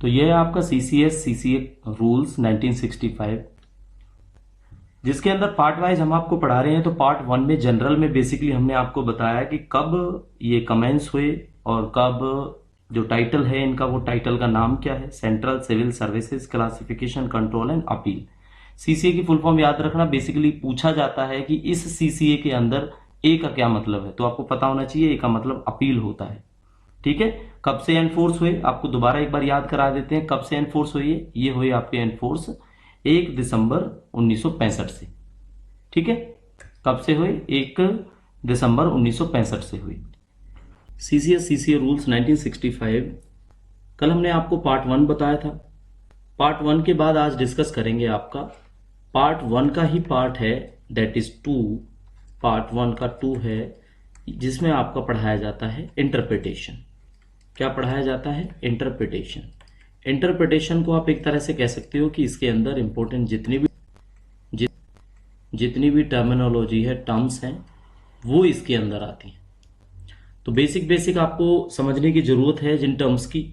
तो यह है आपका सीसीए रूल्स 1965, जिसके अंदर पार्ट वाइज हम आपको पढ़ा रहे हैं। तो पार्ट 1 में जनरल में बेसिकली हमने आपको बताया कि कब ये कमेंस हुए और कब जो टाइटल है इनका, वो टाइटल का नाम क्या है, central civil services classification control and appeal. CCA की फुल फॉर्म याद रखना, बेसिकली पूछा जाता है कि इस सीसीए के अंदर ए का क्या मतलब है, तो आपको पता होना चाहिए ए का मतलब अपील होता है। ठीक है, कब से एनफोर्स हुए आपको दोबारा एक बार याद करा देते हैं। कब से एनफोर्स हुई है, ये हुए आपके एनफोर्स 1 दिसंबर 1965 से। ठीक है, कब से हुई, 1 दिसंबर 1965 से हुई। सीसीए रूल्स 1965, कल हमने आपको पार्ट 1 बताया था। पार्ट 1 के बाद आज डिस्कस करेंगे आपका पार्ट 1 का ही पार्ट है, दैट इज 2। पार्ट 1 का 2 है, जिसमें आपका पढ़ाया जाता है इंटरप्रिटेशन। क्या पढ़ाया जाता है, इंटरप्रिटेशन। इंटरप्रिटेशन को आप एक तरह से कह सकते हो कि इसके अंदर इंपॉर्टेंट जितनी भी टर्मिनोलॉजी है, टर्म्स हैं, वो इसके अंदर आती हैं। तो बेसिक आपको समझने की जरूरत है जिन टर्म्स की,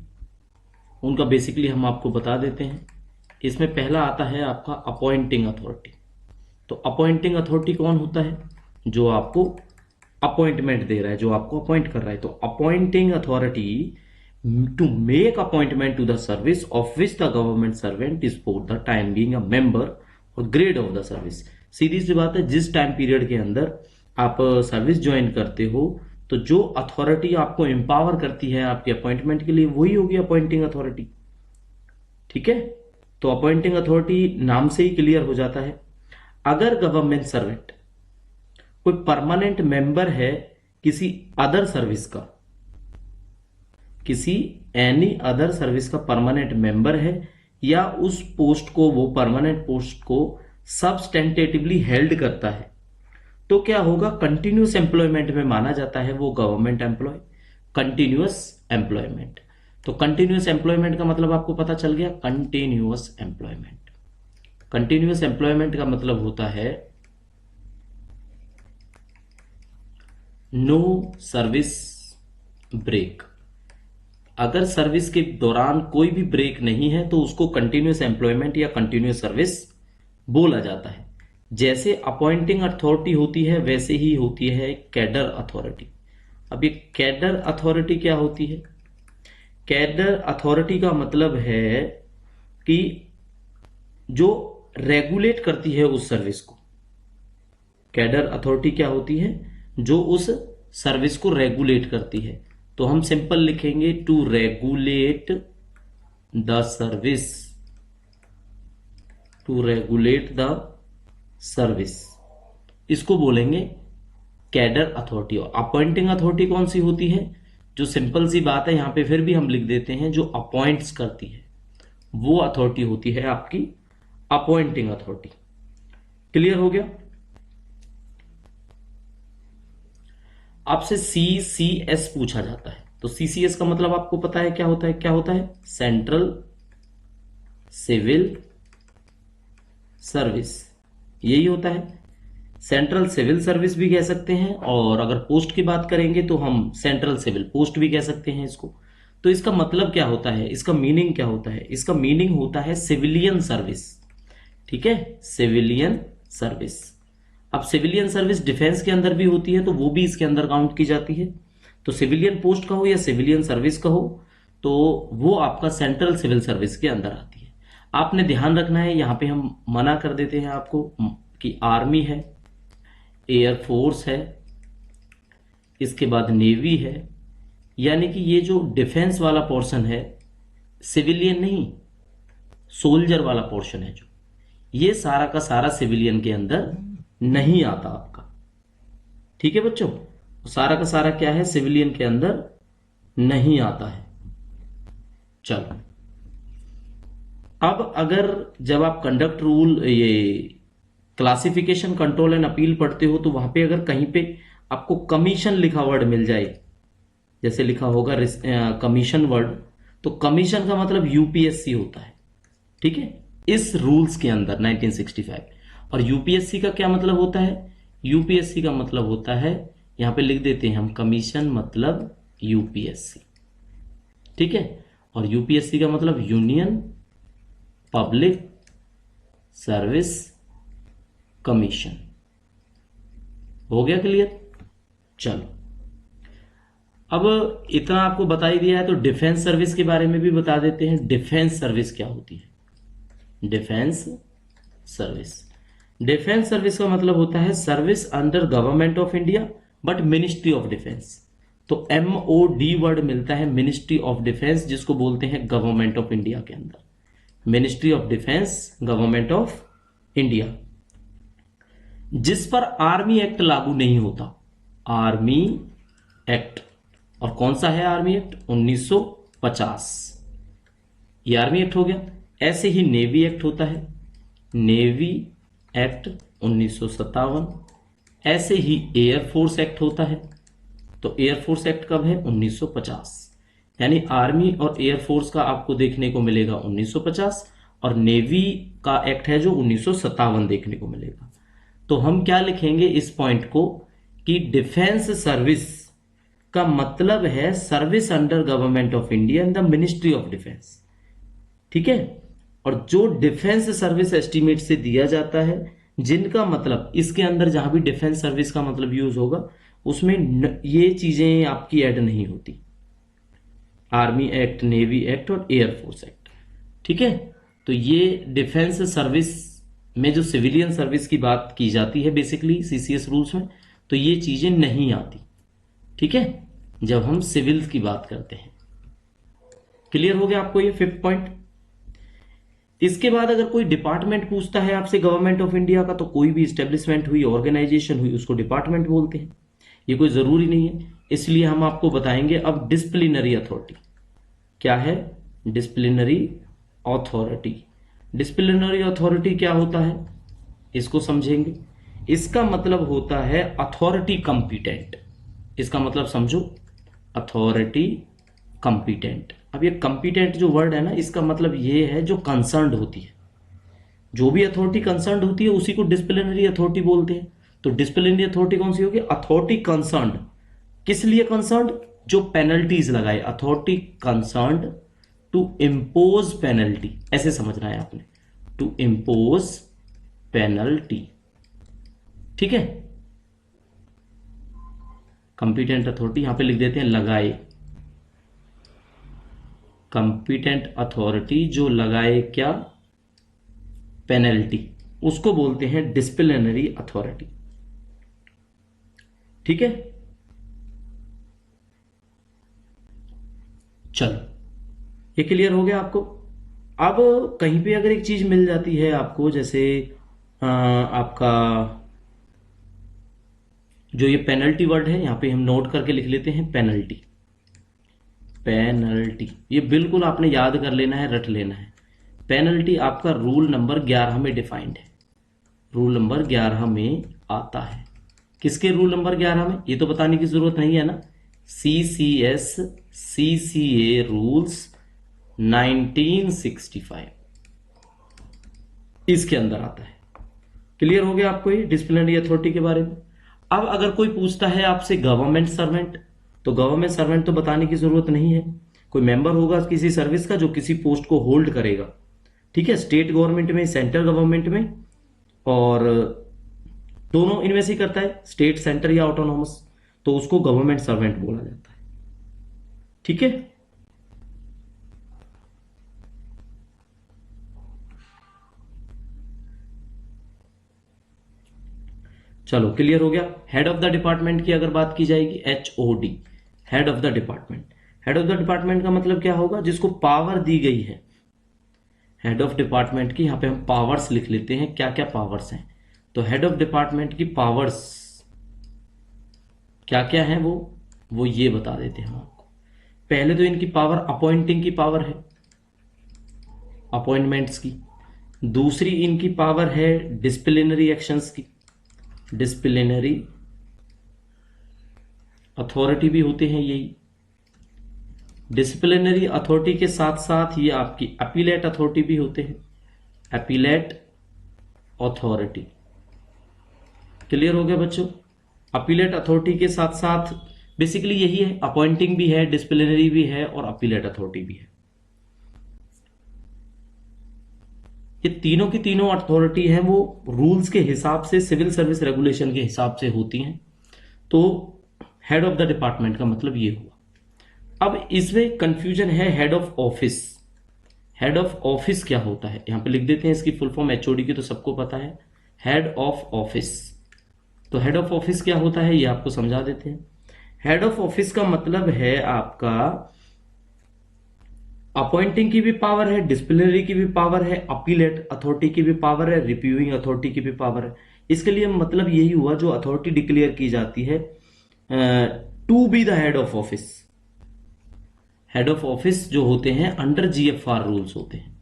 उनका बेसिकली हम आपको बता देते हैं। इसमें पहला आता है आपका अपॉइंटिंग अथॉरिटी। तो अपॉइंटिंग अथॉरिटी कौन होता है, जो आपको अपॉइंटमेंट दे रहा है, जो आपको अपॉइंट कर रहा है। तो appointing authority to make appointment to the service of which the government servant is for the time being a member और ग्रेड ऑफ द सर्विस। सीधी सी बात है, जिस टाइम पीरियड के अंदर आप सर्विस ज्वाइन करते हो, तो जो अथॉरिटी आपको एम्पावर करती है आपके अपॉइंटमेंट के लिए, वही होगी अपॉइंटिंग अथॉरिटी। ठीक है, तो अपॉइंटिंग अथॉरिटी नाम से ही क्लियर हो जाता है। अगर गवर्नमेंट सर्वेंट कोई परमानेंट मेंबर है किसी अदर सर्विस का, किसी एनी अदर सर्विस का परमानेंट मेंबर है, या उस पोस्ट को, वो परमानेंट पोस्ट को सब्सटेंटेटिवली हेल्ड करता है, तो क्या होगा, कंटिन्यूअस एम्प्लॉयमेंट में माना जाता है वो गवर्नमेंट एम्प्लॉय, कंटिन्यूअस एम्प्लॉयमेंट। तो कंटिन्यूअस एम्प्लॉयमेंट का मतलब आपको पता चल गया, कंटिन्यूअस एम्प्लॉयमेंट। कंटिन्यूअस एम्प्लॉयमेंट का मतलब होता है नो सर्विस ब्रेक। अगर सर्विस के दौरान कोई भी ब्रेक नहीं है तो उसको कंटिन्यूअस एम्प्लॉयमेंट या कंटिन्यूअस सर्विस बोला जाता है। जैसे अपॉइंटिंग अथॉरिटी होती है, वैसे ही होती है कैडर अथॉरिटी। अब ये कैडर अथॉरिटी क्या होती है, कैडर अथॉरिटी का मतलब है कि जो रेगुलेट करती है उस सर्विस को। कैडर अथॉरिटी क्या होती है, जो उस सर्विस को रेगुलेट करती है। तो हम सिंपल लिखेंगे, to regulate the service, to regulate the service, इसको बोलेंगे कैडर अथॉरिटी। और अपॉइंटिंग अथॉरिटी कौन सी होती है, जो सिंपल सी बात है, यहां पे फिर भी हम लिख देते हैं, जो अपॉइंट्स करती है, वो अथॉरिटी होती है आपकी अपॉइंटिंग अथॉरिटी। क्लियर हो गया। आपसे सीसीएस पूछा जाता है, तो सीसीएस का मतलब आपको पता है क्या होता है, क्या होता है, सेंट्रल सिविल सर्विस, यही होता है। सेंट्रल सिविल सर्विस भी कह सकते हैं, और अगर पोस्ट की बात करेंगे तो हम सेंट्रल सिविल पोस्ट भी कह सकते हैं इसको। तो इसका मतलब क्या होता है, इसका मीनिंग क्या होता है, इसका मीनिंग होता है सिविलियन सर्विस। ठीक है, सिविलियन सर्विस। अब सिविलियन सर्विस डिफेंस के अंदर भी होती है, तो वो भी इसके अंदर काउंट की जाती है। तो सिविलियन पोस्ट कहो या सिविलियन सर्विस कहो, तो वो आपका सेंट्रल सिविल सर्विस के अंदर आती है। आपने ध्यान रखना है, यहां पे हम मना कर देते हैं आपको कि आर्मी है, एयरफोर्स है, इसके बाद नेवी है, यानी कि ये जो डिफेंस वाला पोर्शन है, सिविलियन नहीं, सोल्जर वाला पोर्शन है, जो ये सारा का सारा सिविलियन के अंदर नहीं आता आपका। ठीक है बच्चों, सारा का सारा क्या है, सिविलियन के अंदर नहीं आता है। चलो, अब अगर जब आप कंडक्ट रूल, ये क्लासिफिकेशन कंट्रोल एंड अपील पढ़ते हो, तो वहां पे अगर कहीं पे आपको कमीशन लिखा वर्ड मिल जाए, जैसे लिखा होगा कमीशन वर्ड, तो कमीशन का मतलब यूपीएससी होता है। ठीक है, इस रूल्स के अंदर 1965। और यूपीएससी का क्या मतलब होता है, यूपीएससी का मतलब होता है, यहां पे लिख देते हैं हम, कमीशन मतलब यूपीएससी। ठीक है, और यूपीएससी का मतलब यूनियन पब्लिक सर्विस कमीशन। हो गया क्लियर? चलो, अब इतना आपको बता ही दिया है तो डिफेंस सर्विस के बारे में भी बता देते हैं। डिफेंस सर्विस क्या होती है? डिफेंस सर्विस, डिफेंस सर्विस का मतलब होता है service under government of India but ministry of defence. तो MOD वर्ड मिलता है मिनिस्ट्री ऑफ डिफेंस, जिसको बोलते हैं गवर्नमेंट ऑफ इंडिया के अंदर, ministry of defence, government of India, जिस पर आर्मी एक्ट लागू नहीं होता। आर्मी एक्ट, और कौन सा है आर्मी एक्ट? 1950, ये आर्मी एक्ट हो गया। ऐसे ही नेवी एक्ट होता है, नेवी एक्ट 1957। ऐसे ही एयरफोर्स एक्ट होता है, तो एयरफोर्स एक्ट कब है? 1950। यानी आर्मी और एयरफोर्स का आपको देखने को मिलेगा 1950, और नेवी का एक्ट है जो 1957 देखने को मिलेगा। तो हम क्या लिखेंगे इस पॉइंट को कि डिफेंस सर्विस का मतलब है service under government of India in the ministry of defence. ठीक है, और जो डिफेंस सर्विस एस्टीमेट से दिया जाता है, जिनका मतलब इसके अंदर जहां भी डिफेंस सर्विस का मतलब यूज होगा उसमें ये चीजें आपकी ऐड नहीं होती, आर्मी एक्ट, नेवी एक्ट और एयरफोर्स एक्ट। ठीक है, तो ये डिफेंस सर्विस में जो सिविलियन सर्विस की बात की जाती है बेसिकली CCS रूल्स में, तो ये चीजें नहीं आती। ठीक है, जब हम सिविल की बात करते हैं। क्लियर हो गया आपको ये 5th पॉइंट? इसके बाद अगर कोई डिपार्टमेंट पूछता है आपसे गवर्नमेंट ऑफ इंडिया का, तो कोई भी स्टेब्लिशमेंट हुई, ऑर्गेनाइजेशन हुई, उसको डिपार्टमेंट बोलते हैं। ये कोई जरूरी नहीं है, इसलिए हम आपको बताएंगे अब डिसिप्लिनरी अथॉरिटी क्या है। डिसिप्लिनरी अथॉरिटी, डिसिप्लिनरी अथॉरिटी क्या होता है इसको समझेंगे। इसका मतलब होता है अथॉरिटी कंपिटेंट। इसका मतलब समझो, अथॉरिटी कंपिटेंट। अब ये कंपिटेंट जो वर्ड है ना, इसका मतलब ये है जो कंसर्न्ड होती है। जो भी अथॉरिटी कंसर्न्ड होती है उसी को डिसिप्लिनरी अथॉरिटी बोलते हैं। तो डिसिप्लिनरी अथॉरिटी कौन सी होगी? Authority concerned. किस लिए कंसर्न्ड? जो पेनल्टीज लगाए। Authority concerned to impose penalty, ऐसे समझना है आपने, टू इम्पोज पेनल्टी। ठीक है, कंपिटेंट अथॉरिटी यहां पे लिख देते हैं लगाए। कंपिटेंट अथॉरिटी जो लगाए क्या? पेनल्टी, उसको बोलते हैं डिसिप्लिनरी अथॉरिटी। ठीक है, चलो ये क्लियर हो गया आपको। अब कहीं पे अगर एक चीज मिल जाती है आपको, जैसे आपका जो ये पेनल्टी वर्ड है, यहां पे हम नोट करके लिख लेते हैं पेनल्टी। पेनल्टी ये बिल्कुल आपने याद कर लेना है, रट लेना है। पेनल्टी आपका रूल नंबर 11 में डिफाइंड है, रूल नंबर 11 में आता है। किसके रूल नंबर 11 में? ये तो बताने की जरूरत नहीं है ना। CCS CCA रूल्स 1965 इसके अंदर आता है। क्लियर हो गया आपको ये डिसिप्लिनरी अथॉरिटी के बारे में। अब अगर कोई पूछता है आपसे गवर्नमेंट सर्वेंट, तो गवर्नमेंट सर्वेंट तो बताने की जरूरत नहीं है। कोई मेंबर होगा किसी सर्विस का जो किसी पोस्ट को होल्ड करेगा, ठीक है, स्टेट गवर्नमेंट में, सेंट्रल गवर्नमेंट में, और दोनों इनमें से करता है, स्टेट, सेंटर या ऑटोनॉमस, तो उसको गवर्नमेंट सर्वेंट बोला जाता है। ठीक है, चलो क्लियर हो गया। हेड ऑफ द डिपार्टमेंट की अगर बात की जाएगी, HOD, head of the department. Head of the department का मतलब क्या होगा? जिसको पावर दी गई है। हेड ऑफ डिपार्टमेंट की यहां पे हम पावर्स लिख लेते हैं, क्या क्या पावर्स हैं। तो हेड ऑफ डिपार्टमेंट की पावर्स क्या क्या है वो ये बता देते हैं हम आपको। पहले तो इनकी पावर अपॉइंटिंग की पावर है, अपॉइंटमेंट्स की। दूसरी इनकी पावर है डिसिप्लिनरी एक्शंस की, डिसिप्लिनरी अथॉरिटी भी होते हैं यही। डिसिप्लिनरी अथॉरिटी के साथ साथ ये आपकी अपीलेट अथॉरिटी भी होते हैं, अपीलेट अथॉरिटी। क्लियर हो गया बच्चों? अपीलेट अथॉरिटी के साथ साथ बेसिकली यही है, अपॉइंटिंग भी है, डिसिप्लिनरी भी है और अपीलेट अथॉरिटी भी है। ये तीनों की तीनों अथॉरिटी है वो रूल्स के हिसाब से, सिविल सर्विस रेगुलेशन के हिसाब से होती हैं। तो हेड ऑफ द डिपार्टमेंट का मतलब ये हुआ। अब इसमें कंफ्यूजन है head of office. Head of office क्या होता है, यहां पे लिख देते हैं इसकी फुल फॉर्म। एचओडी की तो सबको पता है, हेड ऑफ ऑफिस। तो हेड ऑफ ऑफिस क्या होता है ये आपको समझा देते हैं। हेड ऑफ ऑफिस का मतलब है आपका अपॉइंटिंग की भी पावर है, डिसिप्लिनरी की भी पावर है, अपीलेट अथॉरिटी की भी पावर है, रिव्यूइंग अथॉरिटी की भी पावर है। इसके लिए मतलब यही हुआ, जो अथॉरिटी डिक्लेयर की जाती है to be the head of office. Head of office जो होते हैं अंडर जीएफआर रूल्स होते हैं।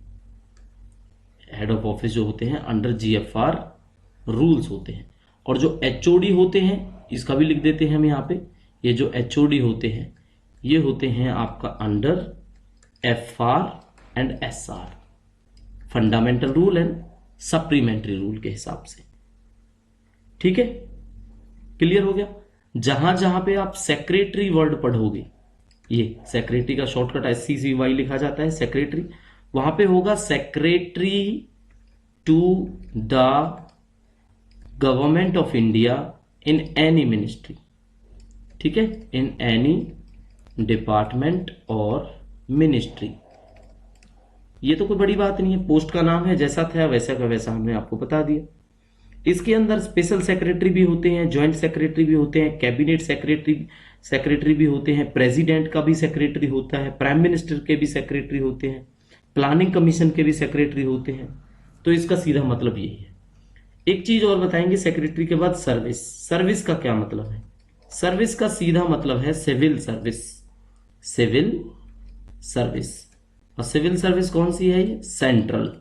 हेड ऑफ ऑफिस जो होते हैं अंडर जीएफआर रूल्स होते हैं। और जो एचओडी होते हैं, इसका भी लिख देते हैं हम यहाँ पे, ये जो एचओडी होते हैं ये होते हैं आपका under FR and SR, fundamental rule and supplementary rule के हिसाब से। ठीक है, क्लियर हो गया। जहां जहां पे आप सेक्रेटरी वर्ड पढ़ोगे, ये सेक्रेटरी का शॉर्टकट SCCY लिखा जाता है, सेक्रेटरी, वहां पे होगा secretary to the government of India in any ministry. ठीक है, इन एनी डिपार्टमेंट और मिनिस्ट्री। ये तो कोई बड़ी बात नहीं है, पोस्ट का नाम है, जैसा था वैसा का वैसा हमने आपको बता दिया। इसके अंदर स्पेशल सेक्रेटरी भी होते हैं, ज्वाइंट सेक्रेटरी भी होते हैं, कैबिनेट सेक्रेटरी भी होते हैं, प्रेसिडेंट का भी सेक्रेटरी होता है, प्राइम मिनिस्टर के भी सेक्रेटरी होते हैं, प्लानिंग कमीशन के भी सेक्रेटरी होते हैं। तो इसका सीधा मतलब यही है। एक चीज और बताएंगे सेक्रेटरी के बाद, सर्विस। सर्विस का क्या मतलब है? सर्विस का सीधा मतलब है सिविल सर्विस। सिविल सर्विस, और सिविल सर्विस कौन सी है? ये सेंट्रल,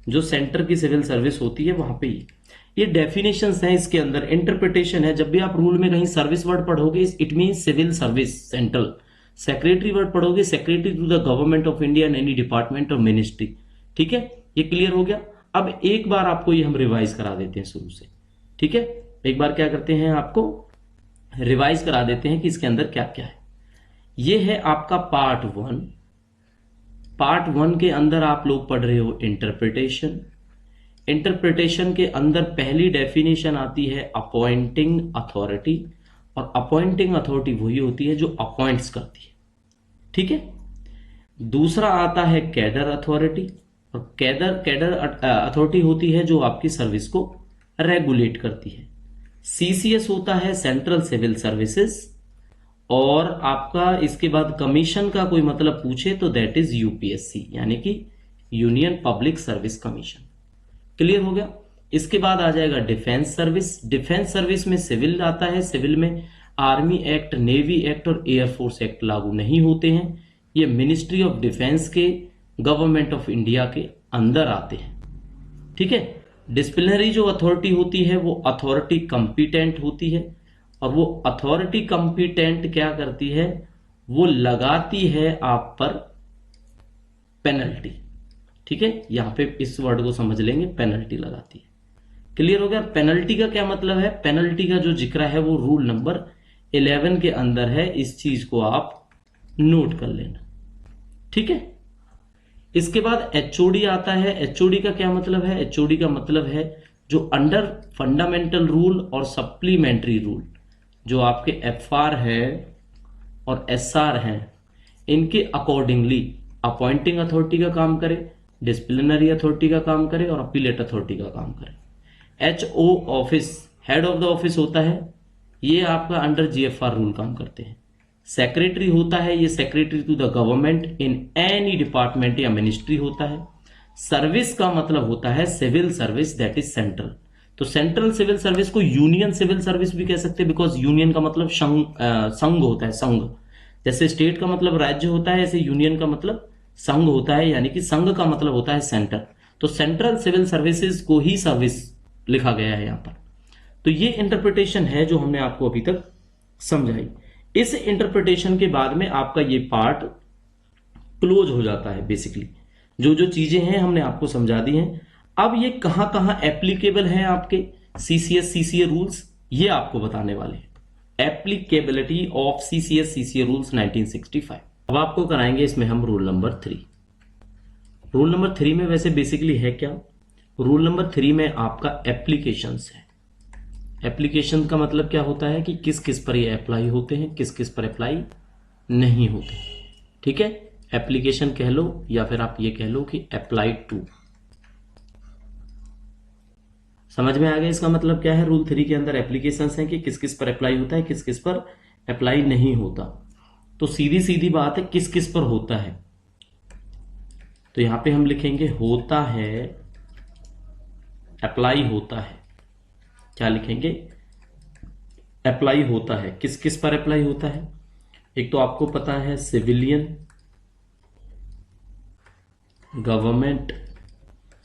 जो सेंटर की सिविल सर्विस होती है वहां पे ये डेफिनेशंस हैं। इसके अंदर इंटरप्रिटेशन है। जब भी आप रूल में कहीं सर्विस वर्ड पढ़ोगे it mean civil service central. Secretary word पढ़ोगे secretary to the government of India in any department और मिनिस्ट्री। ठीक है, ये क्लियर हो गया। अब एक बार आपको ये हम रिवाइज करा देते हैं शुरू से। ठीक है, एक बार क्या करते हैं, आपको रिवाइज करा देते हैं कि इसके अंदर क्या क्या है। ये है आपका पार्ट 1। पार्ट 1 के अंदर आप लोग पढ़ रहे हो इंटरप्रिटेशन। इंटरप्रिटेशन के अंदर पहली डेफिनेशन आती है अपॉइंटिंग अथॉरिटी, और अपॉइंटिंग अथॉरिटी वही होती है जो अपॉइंट्स करती है। ठीक है, दूसरा आता है कैडर अथॉरिटी, और कैडर अथॉरिटी होती है जो आपकी सर्विस को रेगुलेट करती है। CCS होता है सेंट्रल सिविल सर्विसेज, और आपका इसके बाद कमीशन का कोई मतलब पूछे तो दैट इज UPSC, यानी कि union public service commission. Clear हो गया। इसके बाद आ जाएगा डिफेंस सर्विस। डिफेंस सर्विस में सिविल आता है। सिविल में आर्मी एक्ट, नेवी एक्ट और एयरफोर्स एक्ट लागू नहीं होते हैं। ये मिनिस्ट्री ऑफ डिफेंस के, गवर्नमेंट ऑफ इंडिया के अंदर आते हैं। ठीक है, डिसिप्लिनरी जो अथॉरिटी होती है वो अथॉरिटी कंपिटेंट होती है, और वो अथॉरिटी कंपिटेंट क्या करती है, वो लगाती है आप पर पेनल्टी। ठीक है, यहां पे इस वर्ड को समझ लेंगे, पेनल्टी लगाती है। क्लियर हो गया। पेनल्टी का क्या मतलब है? पेनल्टी का जो जिक्र है वो रूल नंबर 11 के अंदर है। इस चीज को आप नोट कर लेना। ठीक है, इसके बाद HOD आता है। HOD का क्या मतलब है? HOD का मतलब है जो अंडर फंडामेंटल रूल और सप्लीमेंट्री रूल, जो आपके FR है और SR हैं, इनके अकॉर्डिंगली अपॉइंटिंग अथॉरिटी का काम करे, डिसिप्लिनरी अथॉरिटी का काम करे और अपीलेट अथॉरिटी का काम करे। HO office, head of the office होता है, ये आपका अंडर GFR रूल काम करते हैं। सेक्रेटरी होता है, ये secretary to the government in any department या मिनिस्ट्री होता है। सर्विस का मतलब होता है civil service, that is central. तो सेंट्रल सिविल सर्विस को यूनियन सिविल सर्विस भी कह सकते हैं, बिकॉज यूनियन का मतलब संघ होता है, संघ। जैसे स्टेट का मतलब राज्य होता है, ऐसे यूनियन का मतलब संघ होता है, यानी कि संघ का मतलब होता है सेंटर। तो सेंट्रल सिविल सर्विसेज को ही सर्विस लिखा गया है यहां पर। तो ये इंटरप्रिटेशन है जो हमने आपको अभी तक समझाई। इस इंटरप्रिटेशन के बाद में आपका ये पार्ट क्लोज हो जाता है। बेसिकली जो जो चीजें हैं हमने आपको समझा दी हैं। अब ये कहां कहां एप्लीकेबल है आपके CCS CCA रूल्स, ये आपको बताने वाले हैं। Applicability of CCS CCA rules 1965। अब आपको कराएंगे इसमें हम रूल नंबर 3। रूल नंबर 3 में वैसे बेसिकली है क्या? रूल नंबर 3 में आपका एप्लीकेशंस है। एप्लीकेशन का मतलब क्या होता है कि किस किस पर ये अप्लाई होते हैं, किस किस पर अप्लाई नहीं होते। ठीक है, एप्लीकेशन कह लो या फिर आप ये कह लो कि अप्लाई टू। समझ में आ गया इसका मतलब क्या है? रूल 3 के अंदर एप्लीकेशंस हैं कि किस किस पर अप्लाई होता है, किस किस पर अप्लाई नहीं होता। तो सीधी सीधी बात है, किस किस पर होता है, तो यहां पे हम लिखेंगे होता है, अप्लाई होता है। क्या लिखेंगे? अप्लाई होता है। किस किस पर अप्लाई होता है? एक तो आपको पता है सिविलियन, गवर्नमेंट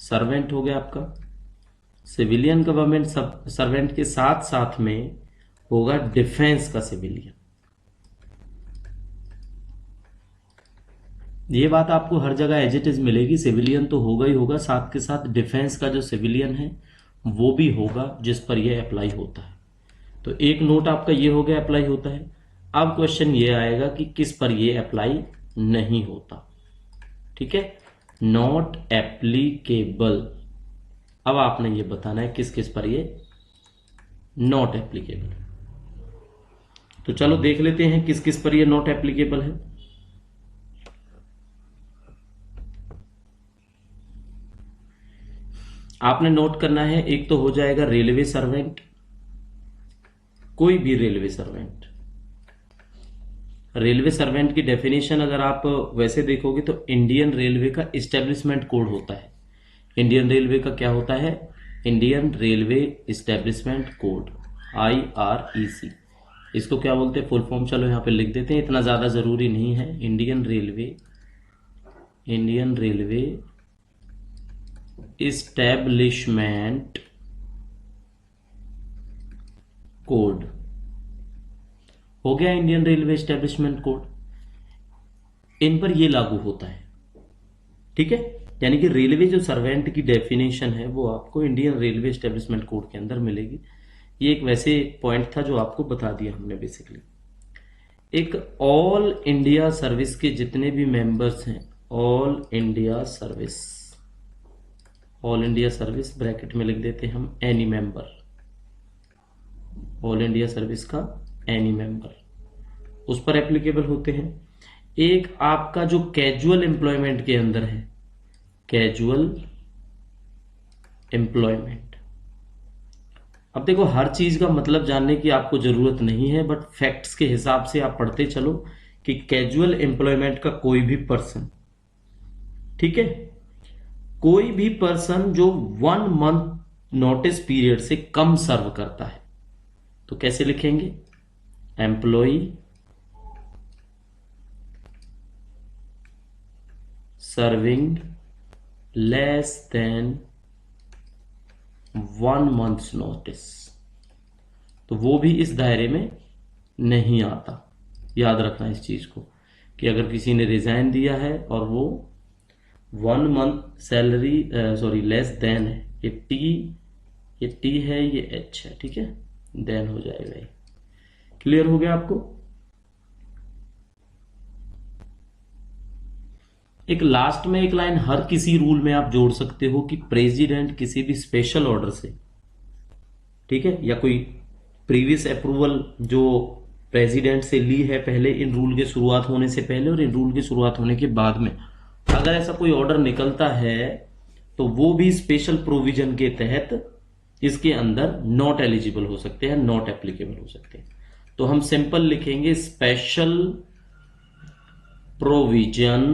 सर्वेंट हो गया आपका। सिविलियन गवर्नमेंट सर्वेंट के साथ साथ में होगा डिफेंस का सिविलियन। ये बात आपको हर जगह एज इट इज मिलेगी, सिविलियन तो होगा ही होगा, साथ के साथ डिफेंस का जो सिविलियन है वो भी होगा जिस पर यह अप्लाई होता है। तो एक नोट आपका ये हो गया, अप्लाई होता है। अब क्वेश्चन ये आएगा कि किस पर ये अप्लाई नहीं होता। ठीक है, नॉट एप्लीकेबल। अब आपने ये बताना है किस किस पर ये नॉट एप्लीकेबल। तो चलो देख लेते हैं किस किस पर ये नॉट एप्लीकेबल है। आपने नोट करना है, एक तो हो जाएगा रेलवे सर्वेंट, कोई भी रेलवे सर्वेंट। रेलवे सर्वेंट की डेफिनेशन अगर आप वैसे देखोगे तो इंडियन रेलवे का इस्टेब्लिशमेंट कोड होता है। इंडियन रेलवे का क्या होता है? Indian railway establishment code, IREC। इसको क्या बोलते हैं फुल फॉर्म? चलो यहां पे लिख देते हैं, इतना ज्यादा जरूरी नहीं है। इंडियन रेलवे इस्टेब्लिशमेंट कोड हो गया। इंडियन रेलवे इस्टेब्लिशमेंट कोड इन पर ये लागू होता है। ठीक है, यानी कि रेलवे जो सर्वेंट की डेफिनेशन है वो आपको इंडियन रेलवे इस्टेब्लिशमेंट कोड के अंदर मिलेगी। ये एक वैसे पॉइंट था जो आपको बता दिया हमने बेसिकली। एक ऑल इंडिया सर्विस के जितने भी मेंबर्स हैं, ऑल इंडिया सर्विस ब्रैकेट में लिख देते हैं हम any member, all India service का एनी मेंबर, उस पर एप्लीकेबल होते हैं। एक आपका जो कैजुअल एम्प्लॉयमेंट के अंदर है, कैजुअल एम्प्लॉयमेंट। अब देखो, हर चीज का मतलब जानने की आपको जरूरत नहीं है, बट फैक्ट्स के हिसाब से आप पढ़ते चलो कि कैजुअल एम्प्लॉयमेंट का कोई भी पर्सन, ठीक है, कोई भी पर्सन जो 1 मंथ नोटिस पीरियड से कम सर्व करता है, तो कैसे लिखेंगे? Employ serving less than 1 months notice, तो वो भी इस दायरे में नहीं आता। याद रखना इस चीज को कि अगर किसी ने रिजाइन दिया है और वो 1 मंथ सैलरी लेस देन है, ये टी है, ये एच है, ठीक है, देन हो जाएगा ये। क्लियर हो गया आपको? एक लास्ट में एक लाइन हर किसी रूल में आप जोड़ सकते हो कि प्रेसिडेंट किसी भी स्पेशल ऑर्डर से, ठीक है, या कोई प्रीवियस अप्रूवल जो प्रेसिडेंट से ली है पहले, इन रूल के शुरुआत होने से पहले और इन रूल की शुरुआत होने के बाद में, अगर ऐसा कोई ऑर्डर निकलता है तो वो भी स्पेशल प्रोविजन के तहत इसके अंदर नॉट एलिजिबल हो सकते हैं, नॉट एप्लीकेबल हो सकते हैं। तो हम सिंपल लिखेंगे स्पेशल प्रोविजन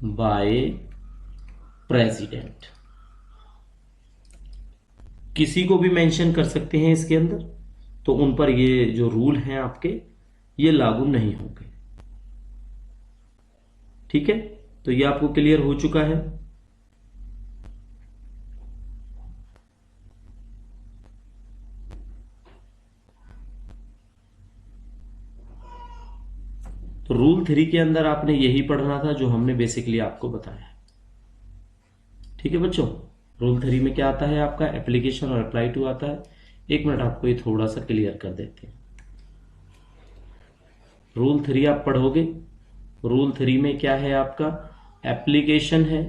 बाय प्रेसिडेंट। किसी को भी मेंशन कर सकते हैं इसके अंदर, तो उन पर ये जो रूल हैं आपके ये लागू नहीं होंगे। ठीक है, तो ये आपको क्लियर हो चुका है। तो रूल 3 के अंदर आपने यही पढ़ना था जो हमने बेसिकली आपको बताया। ठीक है बच्चों, रूल 3 में क्या आता है आपका? एप्लीकेशन और अप्लाई टू आता है। 1 मिनट आपको ये थोड़ा सा क्लियर कर देते हैं। रूल 3 आप पढ़ोगे, रूल 3 में क्या है आपका? एप्लीकेशन है,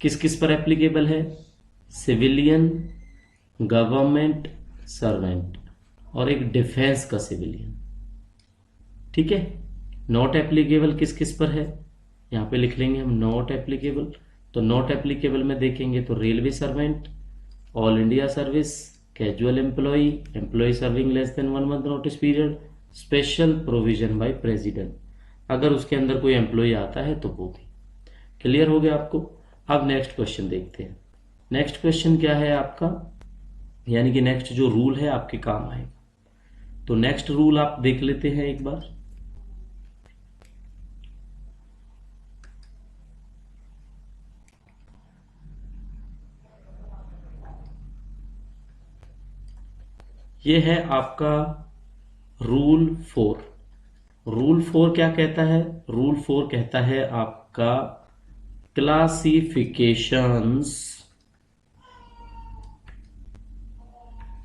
किस किस पर एप्लीकेबल है? सिविलियन, गवर्नमेंट सर्वेंट और एक डिफेंस का सिविलियन। ठीक है। नॉट एप्लीकेबल किस किस पर है? यहां पे लिख लेंगे हम नॉट एप्लीकेबल। तो नॉट एप्लीकेबल में देखेंगे तो railway servant, all India service, casual employee, employ serving less than 1 month notice period, special provision by president. अगर उसके अंदर कोई एम्प्लॉय आता है तो वो भी। क्लियर हो गया आपको? अब नेक्स्ट क्वेश्चन देखते हैं। नेक्स्ट क्वेश्चन क्या है आपका, यानी कि नेक्स्ट जो रूल है आपके काम आएगा। तो नेक्स्ट रूल आप देख लेते हैं एक बार। ये है आपका रूल 4। रूल 4 क्या कहता है? रूल 4 कहता है आपका क्लासिफिकेशंस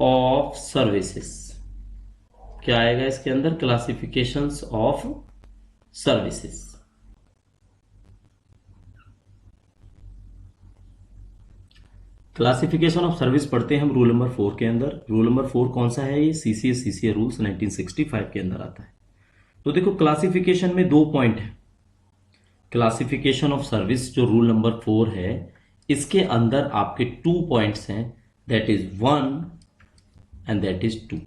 ऑफ सर्विसेज। क्या आएगा इसके अंदर? Classifications of services. Classification of service पढ़ते हैं हम रूल नंबर 4 के अंदर। रूल नंबर 4 कौन सा है? ये सीसीए रूल्स 1965 के अंदर आता है। तो देखो क्लासिफिकेशन में 2 पॉइंट है। क्लासिफिकेशन ऑफ सर्विस जो रूल नंबर 4 है, इसके अंदर आपके 2 पॉइंट्स हैं, that is 1 and that is 2।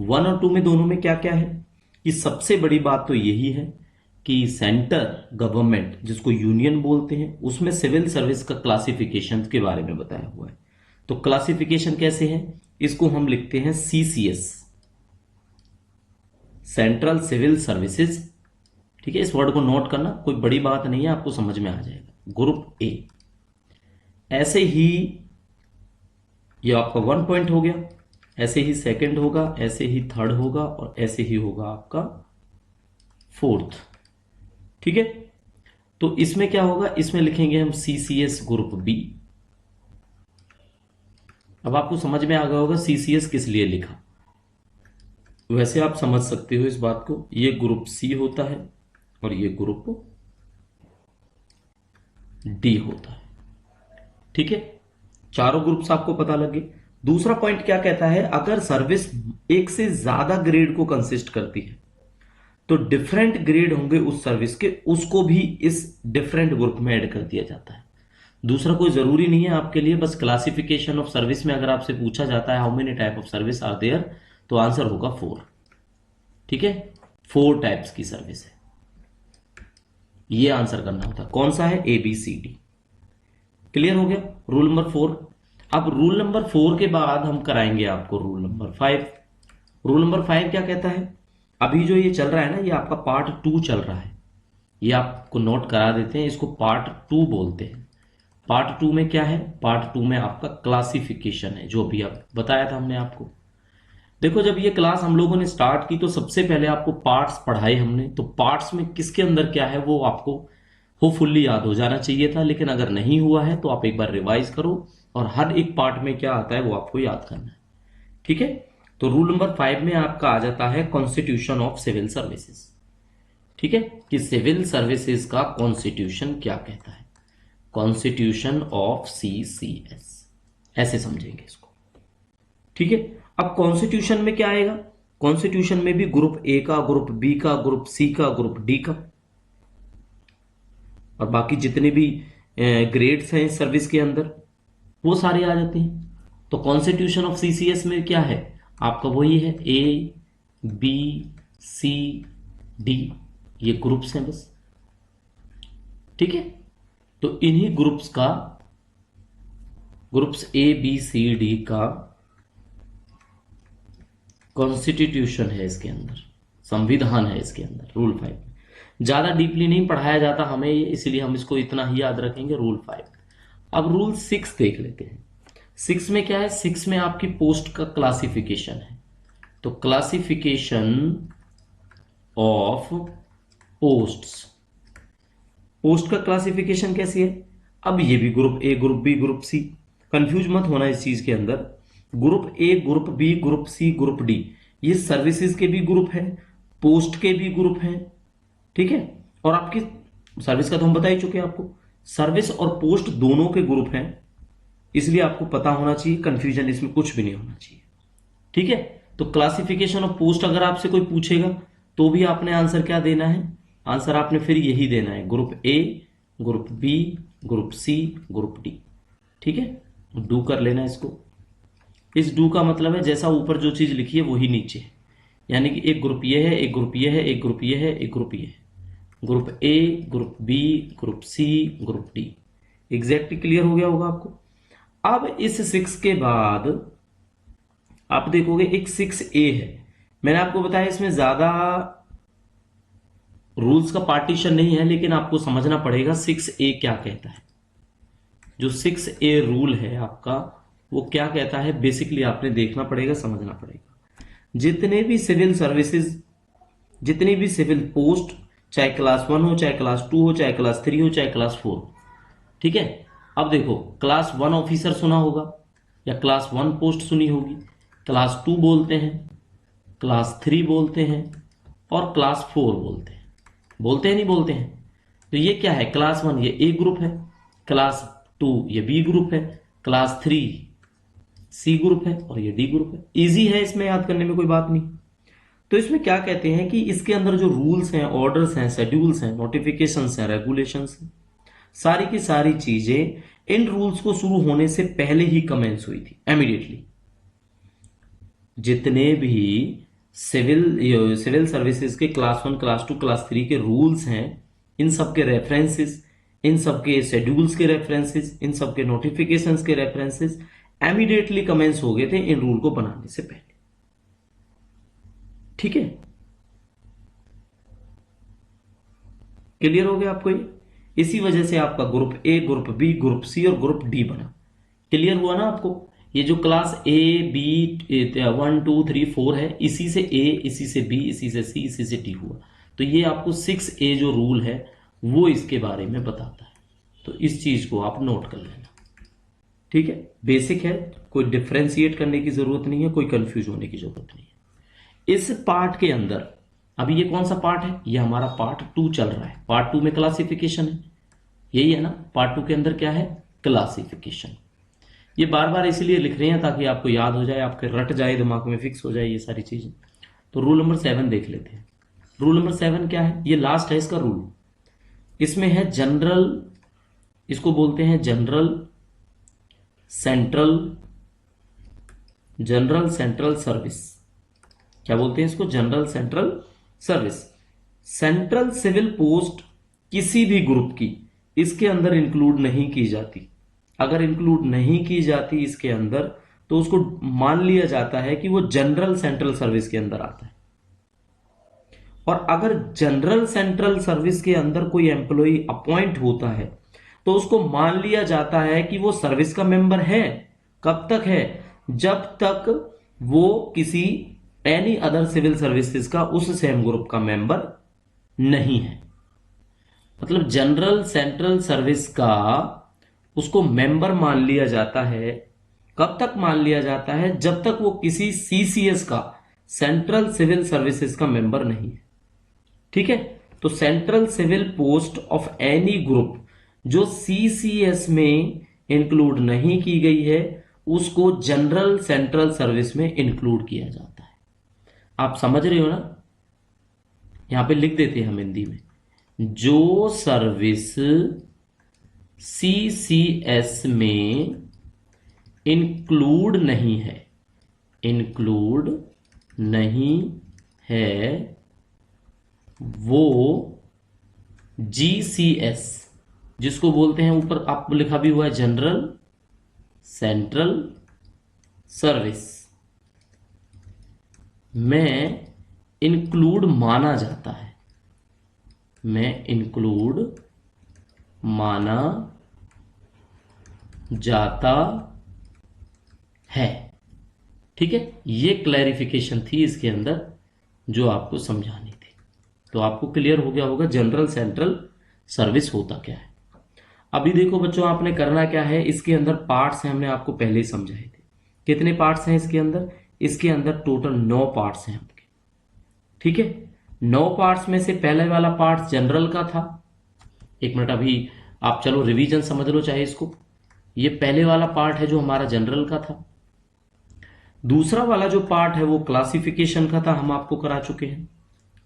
1 और 2 में दोनों में क्या क्या है कि सबसे बड़ी बात तो यही है कि सेंटर गवर्नमेंट, जिसको यूनियन बोलते हैं, उसमें सिविल सर्विस का क्लासिफिकेशन के बारे में बताया हुआ है। तो क्लासिफिकेशन कैसे है? इसको हम लिखते हैं सीसीएस, सेंट्रल सिविल सर्विसेज। ठीक है, इस वर्ड को नोट करना, कोई बड़ी बात नहीं है, आपको समझ में आ जाएगा। Group A. ऐसे ही ये आपका 1 पॉइंट हो गया, ऐसे ही सेकंड होगा, ऐसे ही थर्ड होगा और ऐसे ही होगा आपका 4th। ठीक है। तो इसमें क्या होगा? इसमें लिखेंगे हम सीसीएस ग्रुप बी। अब आपको समझ में आ गया होगा सीसीएस किस लिए लिखा। वैसे आप समझ सकते हो इस बात को, ये ग्रुप सी होता है और ये ग्रुप डी होता है। ठीक है, चारों ग्रुप्स आपको पता लगे। दूसरा पॉइंट क्या कहता है? अगर सर्विस एक से ज्यादा ग्रेड को कंसिस्ट करती है तो डिफरेंट ग्रेड होंगे उस सर्विस के, उसको भी इस डिफरेंट ग्रुप में ऐड कर दिया जाता है। दूसरा कोई जरूरी नहीं है आपके लिए, बस क्लासिफिकेशन ऑफ सर्विस में अगर आपसे पूछा जाता है how many type of service are there, तो आंसर होगा 4। ठीक है, 4 टाइप्स की सर्विस है, ये आंसर करना होता है। कौन सा है? ABCD। क्लियर हो गया रूल नंबर 4। अब रूल नंबर 4 के बाद हम कराएंगे आपको रूल नंबर 5। रूल नंबर 5 क्या कहता है? अभी जो ये चल रहा है ना, ये आपका पार्ट 2 चल रहा है, ये आपको नोट करा देते हैं, इसको पार्ट 2 बोलते हैं। पार्ट 2 में क्या है? पार्ट 2 में आपका क्लासिफिकेशन है, जो भी आप बताया था हमने आपको। देखो, जब ये क्लास हम लोगों ने स्टार्ट की तो सबसे पहले आपको पार्ट्स पढ़ाए हमने, तो पार्ट्स में किसके अंदर क्या है वो आपको होपफुली याद हो जाना चाहिए था, लेकिन अगर नहीं हुआ है तो आप एक बार रिवाइज करो और हर एक पार्ट में क्या आता है वो आपको याद करना है। ठीक है, तो रूल नंबर 5 में आपका आ जाता है कॉन्स्टिट्यूशन ऑफ सिविल सर्विसेज। ठीक है, कि सिविल सर्विसेज का कॉन्स्टिट्यूशन क्या कहता है, कॉन्स्टिट्यूशन ऑफ CCS, ऐसे समझेंगे इसको। ठीक है, अब कॉन्स्टिट्यूशन में क्या आएगा? कॉन्स्टिट्यूशन में भी ग्रुप ए का, ग्रुप बी का, ग्रुप सी का, ग्रुप डी का और बाकी जितने भी ग्रेड्स हैं सर्विस के अंदर वो सारे आ जाते हैं। तो कॉन्स्टिट्यूशन ऑफ CCS में क्या है आपका? वही है ABCD, ये ग्रुप्स हैं बस। ठीक है, तो इन्हीं ग्रुप्स का, ग्रुप्स ABCD का कॉन्स्टिट्यूशन है इसके अंदर, संविधान है इसके अंदर। रूल 5 ज्यादा डीपली नहीं पढ़ाया जाता हमें, इसलिए हम इसको इतना ही याद रखेंगे, रूल 5। अब रूल 6 देख लेते हैं। 6 में क्या है? 6 में आपकी पोस्ट का क्लासिफिकेशन है। तो क्लासिफिकेशन ऑफ पोस्ट्स, पोस्ट का क्लासिफिकेशन कैसी है? अब ये भी group A, group B, group C, confuse मत होना इस चीज के अंदर। Group A, group B, group C, group D, ये सर्विसेज के भी ग्रुप हैं, पोस्ट के भी ग्रुप हैं। ठीक है, और आपकी सर्विस का तो हम बता ही चुके हैं आपको, सर्विस और पोस्ट दोनों के ग्रुप हैं, इसलिए आपको पता होना चाहिए, कंफ्यूजन इसमें कुछ भी नहीं होना चाहिए। ठीक है, तो क्लासिफिकेशन ऑफ पोस्ट अगर आपसे कोई पूछेगा तो भी आपने आंसर क्या देना है, आंसर आपने फिर यही देना है, group A, group B, group C, group D. ठीक है, डू कर लेना इसको। इस डू का मतलब है जैसा ऊपर जो चीज लिखी है वही नीचे है, यानी कि एक ग्रुप ये है, एक ग्रुप ये है, एक ग्रुप ये है, एक ग्रुप ये है, group A, group B, group C, group D. Exactly clear हो गया होगा आपको। अब इस 6 के बाद आप देखोगे एक 6A है, मैंने आपको बताया इसमें ज्यादा रूल्स का पार्टीशन नहीं है, लेकिन आपको समझना पड़ेगा 6A क्या कहता है। जो 6A रूल है आपका वो क्या कहता है, बेसिकली आपने देखना पड़ेगा, समझना पड़ेगा। जितने भी सिविल सर्विसेज, जितनी भी सिविल पोस्ट, चाहे क्लास 1 हो, चाहे क्लास 2 हो, चाहे क्लास 3 हो, चाहे क्लास 4, ठीक है। अब देखो, क्लास 1 ऑफिसर सुना होगा या क्लास 1 पोस्ट सुनी होगी, क्लास 2 बोलते हैं, क्लास 3 बोलते हैं और क्लास 4 बोलते हैं। बोलते हैं नहीं बोलते हैं? तो ये क्या है, क्लास 1 ये ए ग्रुप है, क्लास 2 ये बी ग्रुप है, क्लास 3 सी ग्रुप है और ये डी ग्रुप है। इजी है, इसमें याद करने में कोई बात नहीं। तो इसमें क्या कहते हैं कि इसके अंदर जो रूल्स हैं, ऑर्डर्स हैं, शेड्यूल्स हैं, नोटिफिकेशंस हैं, रेगुलेशंस हैं, सारी की सारी चीजें इन रूल्स को शुरू होने से पहले ही कमेंस हुई थी, इमीडिएटली। जितने भी सिविल सर्विसेज के क्लास 1, क्लास 2, क्लास 3 के रूल्स हैं, इन सब के रेफरेंसेस, इन सब के शेड्यूल्स के रेफरेंसेस, इन सब के नोटिफिकेशंस के रेफरेंसेस इमीडिएटली कमेंस हो गए थे इन रूल को बनाने से पहले। ठीक है, क्लियर हो गया आपको ये? इसी वजह से आपका group A, group B, group C और ग्रुप डी बना। क्लियर हुआ ना आपको? ये जो क्लास ए, बी, 1, 2, 3, 4 है, इसी से ए, इसी से बी, इसी से सी, इसी से डी हुआ। तो ये आपको 6A जो रूल है वो इसके बारे में बताता है, तो इस चीज को आप नोट कर लेना। ठीक है, बेसिक है, कोई डिफ्रेंशिएट करने की जरूरत नहीं है, कोई कंफ्यूज होने की जरूरत नहीं है। इस पार्ट के अंदर अभी ये कौन सा पार्ट है, ये हमारा पार्ट 2 चल रहा है। पार्ट 2 में क्लासिफिकेशन है, यही है ना, पार्ट 2 के अंदर क्या है, क्लासिफिकेशन। ये बार बार इसलिए लिख रहे हैं ताकि आपको याद हो जाए, आपके रट जाए, दिमाग में फिक्स हो जाए ये सारी चीजें। तो रूल नंबर 7 देख लेते हैं। रूल नंबर 7 क्या है, ये लास्ट है इसका रूल। इसमें है जनरल, इसको बोलते हैं जनरल सेंट्रल सर्विस। क्या बोलते हैं इसको, general central service. Central civil post किसी भी ग्रुप की इसके अंदर इंक्लूड नहीं की जाती। अगर इंक्लूड नहीं की जाती इसके अंदर तो उसको मान लिया जाता है कि वो जनरल सेंट्रल सर्विस के अंदर आता है। और अगर जनरल सेंट्रल सर्विस के अंदर कोई एम्प्लॉय अपॉइंट होता है तो उसको मान लिया जाता है कि वो सर्विस का मेंबर है। कब तक है, जब तक वो किसी एनी अदर सिविल सर्विसेज का उस सेम ग्रुप का मेंबर नहीं है। मतलब जनरल सेंट्रल सर्विस का उसको मेंबर मान लिया जाता है। कब तक मान लिया जाता है, जब तक वो किसी सीसीएस का, सेंट्रल सिविल सर्विसेज का मेंबर नहीं है। ठीक है, तो central civil post of any group जो सीसीएस में इंक्लूड नहीं की गई है उसको जनरल सेंट्रल सर्विस में इंक्लूड किया जाता है। आप समझ रहे हो ना? यहां पे लिख देते हैं हम हिंदी में, जो सर्विस सीसीएस में इंक्लूड नहीं है वो जीसीएस, जिसको बोलते हैं, ऊपर आप लिखा भी हुआ है जनरल सेंट्रल सर्विस, में इंक्लूड माना जाता है, में इंक्लूड माना जाता है। ठीक है, ये क्लैरिफिकेशन थी इसके अंदर जो आपको समझानी थी। तो आपको क्लियर हो गया होगा जनरल सेंट्रल सर्विस होता क्या है। अभी देखो बच्चों, आपने करना क्या है, इसके अंदर पार्ट्स हैं, हमने आपको पहले ही समझाए थे। कितने पार्ट्स हैं इसके अंदर? इसके अंदर टोटल 9 पार्ट्स हैं आपके। ठीक है, 9 पार्ट्स में से पहले वाला पार्ट जनरल का था। एक मिनट, अभी आप चलो रिवीजन समझ लो चाहे इसको। ये पहले वाला पार्ट है जो हमारा जनरल का था। दूसरा वाला जो पार्ट है वो क्लासिफिकेशन का था, हम आपको करा चुके हैं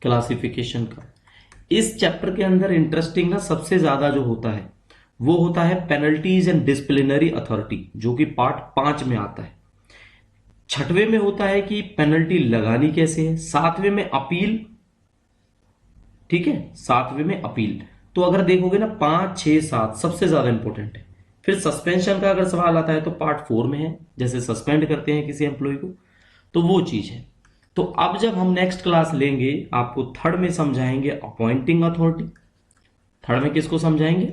क्लासिफिकेशन का। इस चैप्टर के अंदर इंटरेस्टिंग ना सबसे ज्यादा जो होता है वो होता है पेनल्टीज एंड डिसिप्लिनरी अथॉरिटी, जो कि पार्ट 5 में आता है। 6वें में होता है कि पेनल्टी लगानी कैसे है। 7वें में अपील, ठीक है, 7वें में अपील। तो अगर देखोगे ना 5, 6, 7 सबसे ज्यादा इंपॉर्टेंट है। फिर सस्पेंशन का अगर सवाल आता है तो पार्ट 4 में है, जैसे सस्पेंड करते हैं किसी एम्प्लॉय को, तो वो चीज है। तो अब जब हम नेक्स्ट क्लास लेंगे आपको 3rd में समझाएंगे अपॉइंटिंग अथॉरिटी। 3rd में किसको समझाएंगे?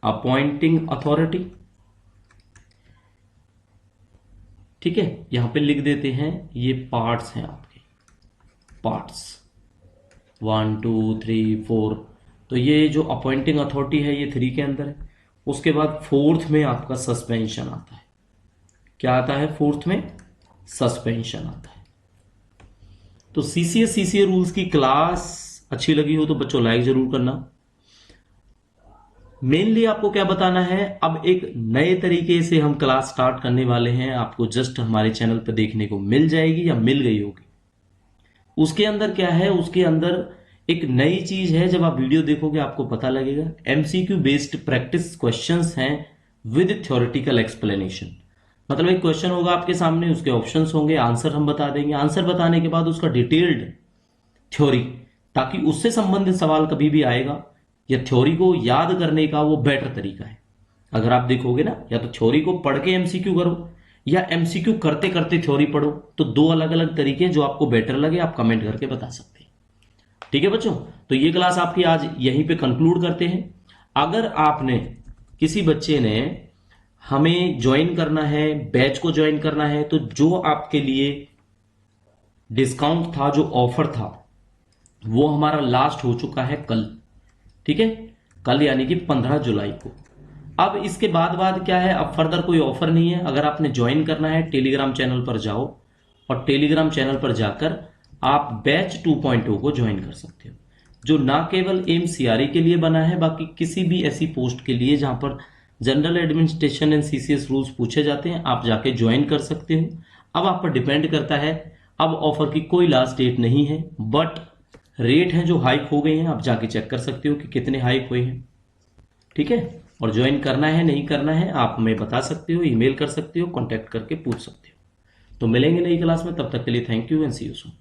Appointing authority. ठीक है, यहां पे लिख देते हैं, ये पार्ट्स हैं आपके, पार्ट्स 1, 2, 3, 4। तो ये जो अपॉइंटिंग अथॉरिटी है ये 3 के अंदर है। उसके बाद 4th में आपका सस्पेंशन आता है। क्या आता है? 4th में सस्पेंशन आता है। तो सीसीए रूल्स की क्लास अच्छी लगी हो तो बच्चों लाइक जरूर करना। मेनली आपको क्या बताना है, अब एक नए तरीके से हम क्लास स्टार्ट करने वाले हैं, आपको जस्ट हमारे चैनल पर देखने को मिल जाएगी या मिल गई होगी। उसके अंदर क्या है, उसके अंदर एक नई चीज है, जब आप वीडियो देखोगे आपको पता लगेगा। एमसीक्यू बेस्ड प्रैक्टिस क्वेश्चंस हैं विद थ्योरेटिकल एक्सप्लेनेशन। मतलब एक क्वेश्चन होगा आपके सामने, उसके ऑप्शंस होंगे, आंसर हम बता देंगे, आंसर बताने के बाद उसका डिटेल्ड थ्योरी, ताकि उससे संबंधित सवाल कभी भी आएगा या थ्योरी को याद करने का वो बेटर तरीका है। अगर आप देखोगे ना, या तो थ्योरी को पढ़ के एमसीक्यू करो या एमसीक्यू करते करते थ्योरी पढ़ो, तो 2 अलग अलग तरीके हैं, जो आपको बेटर लगे आप कमेंट करके बता सकते हैं। ठीक है बच्चों, तो ये क्लास आपकी आज यहीं पे कंक्लूड करते हैं। अगर आपने, किसी बच्चे ने हमें ज्वाइन करना है, बैच को ज्वाइन करना है, तो जो आपके लिए डिस्काउंट था, जो ऑफर था, वो हमारा लास्ट हो चुका है कल। ठीक है, कल यानी कि 15 जुलाई को। अब इसके बाद क्या है, अब फर्दर कोई ऑफर नहीं है। अगर आपने ज्वाइन करना है टेलीग्राम चैनल पर जाओ और टेलीग्राम चैनल पर जाकर आप बैच 2.0 को ज्वाइन कर सकते हो, जो ना केवल एम सीआरई के लिए बना है, बाकी किसी भी ऐसी पोस्ट के लिए जहां पर general administration and CCS rules पूछे जाते हैं, आप जाके ज्वाइन कर सकते हो। अब आप पर डिपेंड करता है, अब ऑफर की कोई लास्ट डेट नहीं है, बट रेट हैं जो हाइक हो गए हैं, आप जाके चेक कर सकते हो कि कितने हाइक हुए हैं। ठीक है, और ज्वाइन करना है नहीं करना है आप हमें बता सकते हो, ईमेल कर सकते हो, कांटेक्ट करके पूछ सकते हो। तो मिलेंगे नई क्लास में, तब तक के लिए thank you and see you soon.